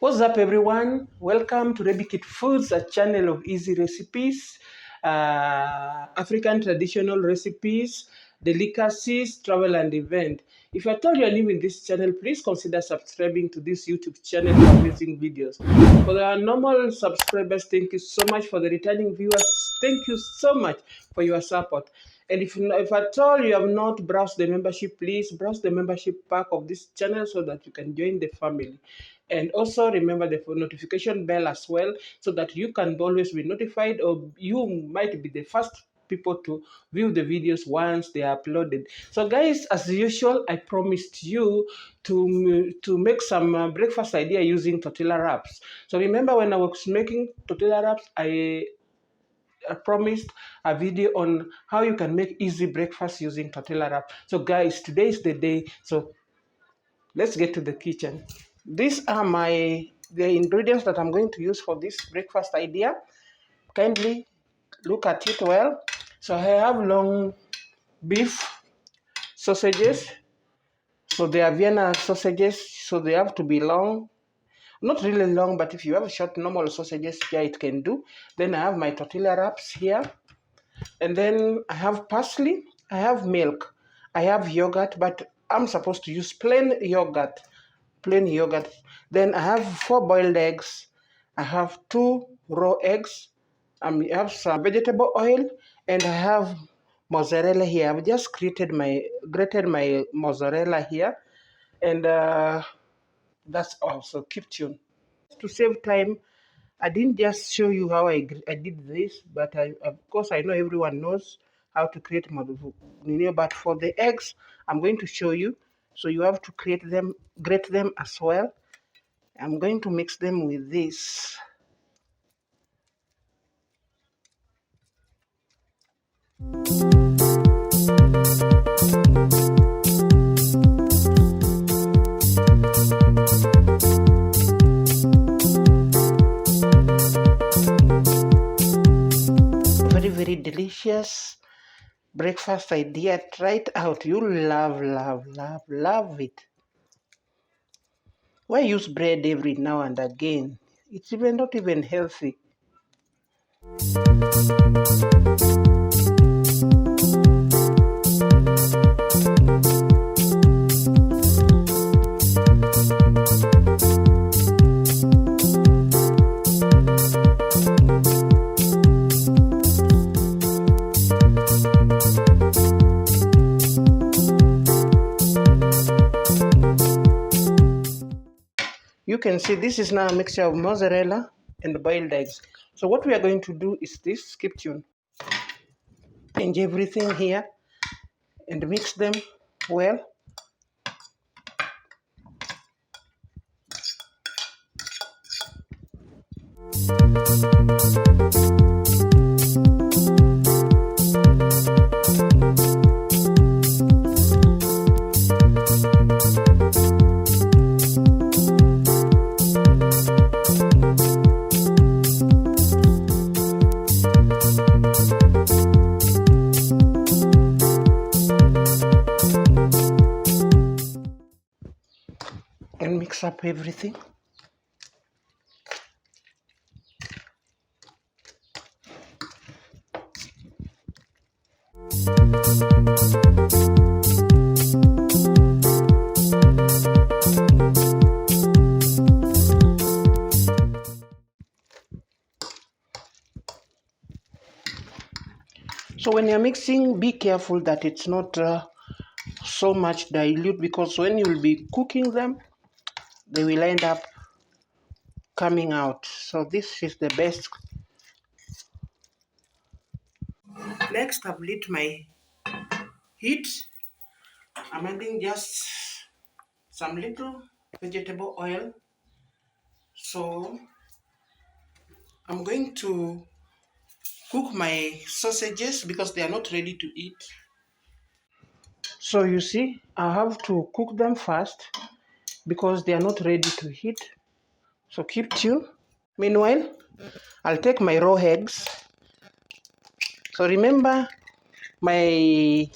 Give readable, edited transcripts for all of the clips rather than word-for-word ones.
What's up, everyone? Welcome to Rebby Kit Foods, a channel of easy recipes, African traditional recipes, delicacies, travel, and event. If you're told you're new in this channel, please consider subscribing to this YouTube channel for amazing videos. For the normal subscribers, thank you so much. For the returning viewers, thank you so much for your support. And if at all you have not browsed the membership, please browse the membership pack of this channel so that you can join the family. And also remember the notification bell as well, so that you can always be notified, or you might be the first people to view the videos once they are uploaded. So guys, as usual, I promised you to make some breakfast idea using tortilla wraps. So remember, when I was making tortilla wraps, I promised a video on how you can make easy breakfast using tortilla wrap. So guys, today is the day. So let's get to the kitchen. These are the ingredients that I'm going to use for this breakfast idea. Kindly look at it well. So I have long beef sausages. So they are Vienna sausages, so they have to be long. Not really long, but if you have short normal sausages, yeah, it can do. Then I have my tortilla wraps here. And then I have parsley, I have milk, I have yogurt, but I'm supposed to use plain yogurt. Then I have 4 boiled eggs. I have 2 raw eggs. I have some vegetable oil, and I have mozzarella here. I've just grated my mozzarella here, and that's all. So keep tuned. To save time, I didn't just show you how I did this, but of course I know everyone knows how to create mozzarella. But for the eggs, I'm going to show you. So you have to grate them as well. I'm going to mix them with this. Very delicious breakfast idea. Try it out. You'll love it. Why use bread every now and again? It's not even healthy. You can see this is now a mixture of mozzarella and boiled eggs. So what we are going to do is this. Keep tuned. Change everything here and mix them well. And mix up everything. So when you're mixing, be careful that it's not so much dilute, because when you'll be cooking them, they will end up coming out. So this is the best. Next, I've lit my heat. I'm adding just some little vegetable oil. So I'm going to cook my sausages because they are not ready to eat. So you see, I have to cook them first because they are not ready to eat. So keep tuned. Meanwhile, I'll take my raw eggs. So remember, my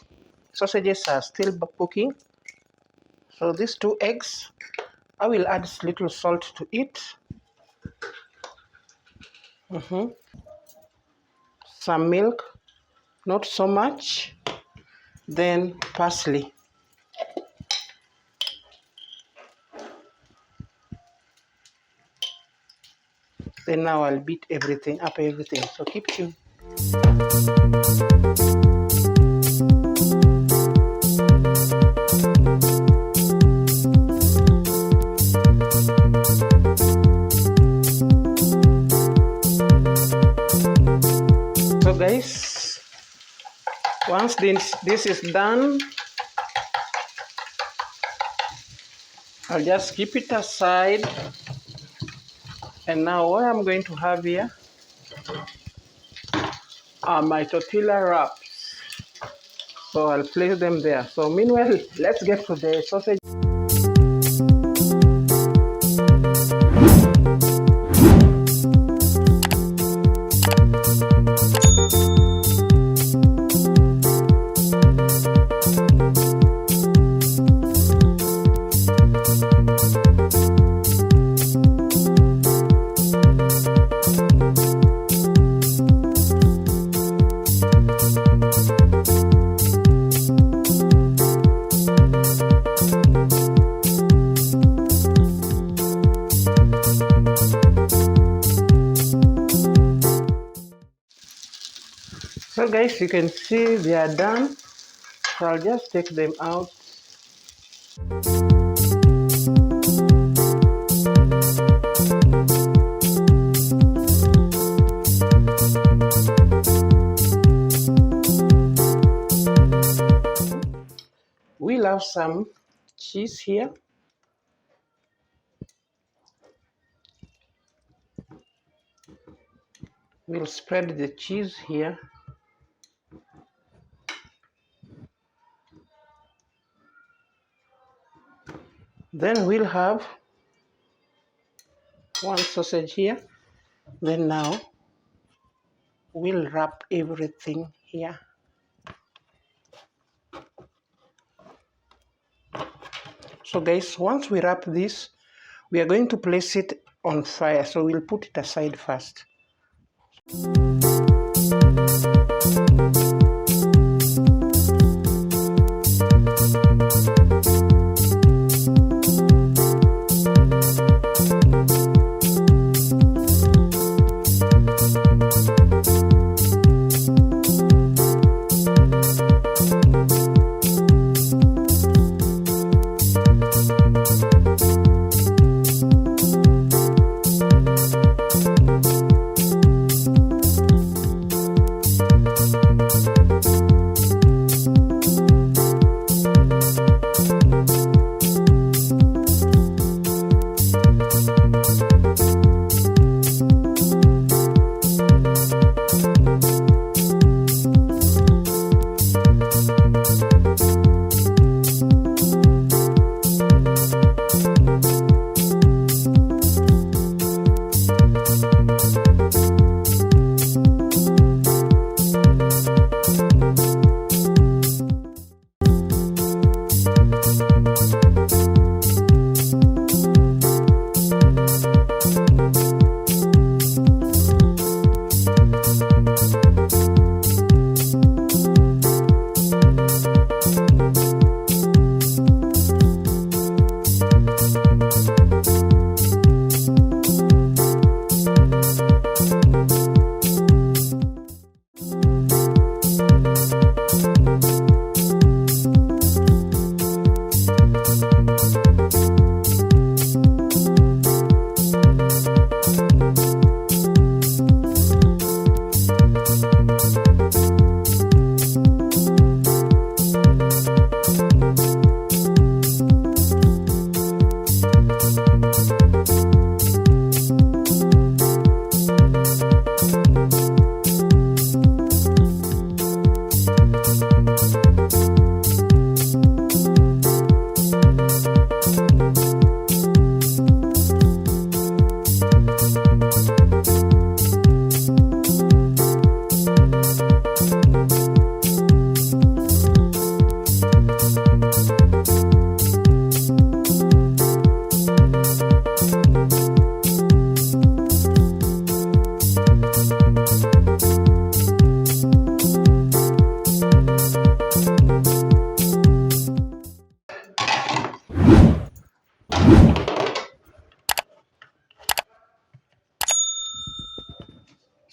sausages are still cooking. So these 2 eggs, I will add little salt to it. Some milk, not so much. Then parsley. Then now I'll beat everything up, so keep tuned. So guys, once this is done, I'll just keep it aside. And now what I'm going to have here are my tortilla wraps. So I'll place them there. So meanwhile, let's get to the sausage. So guys, you can see they are done. So I'll just take them out. We'll have some cheese here. We'll spread the cheese here. Then we'll have one sausage here. Then now we'll wrap everything here. So guys, once we wrap this, we are going to place it on fire. So we'll put it aside first.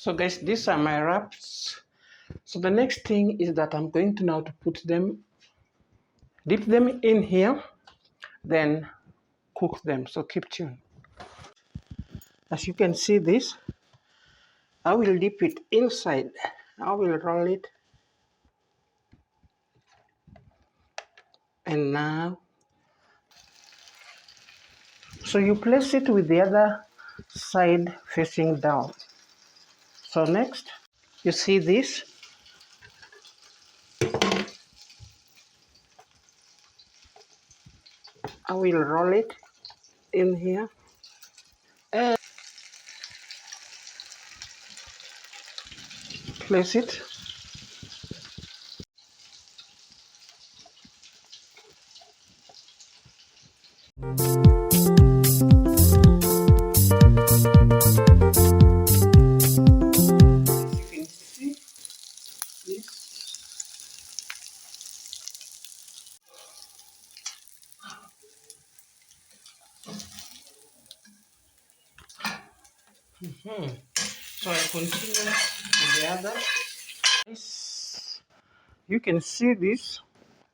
So guys, these are my wraps. So the next thing is that I'm going to now to dip them in here, then cook them. So keep tuned. As you can see this, I will dip it inside. I will roll it. And now, so you place it with the other side facing down. So next, you see this? I will roll it in here. And place it. You can see this. So I continue with the other. You can see this.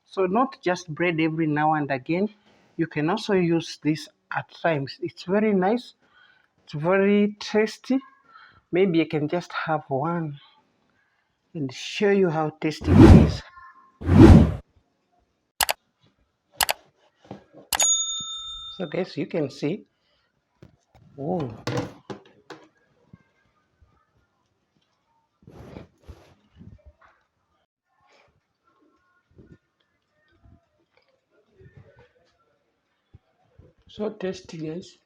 So not just bread every now and again. You can also use this at times. It's very nice. It's very tasty. Maybe I can just have one and show you how tasty it is. So guys, you can see. Oh, so tasty, guys.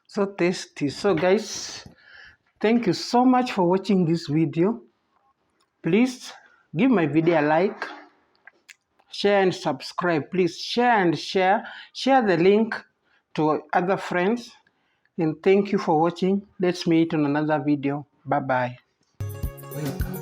So tasty. So guys, thank you so much for watching this video. Please give my video a like, share and subscribe. Please share and share the link to other friends. And thank you for watching. Let's meet on another video. Bye bye. Welcome.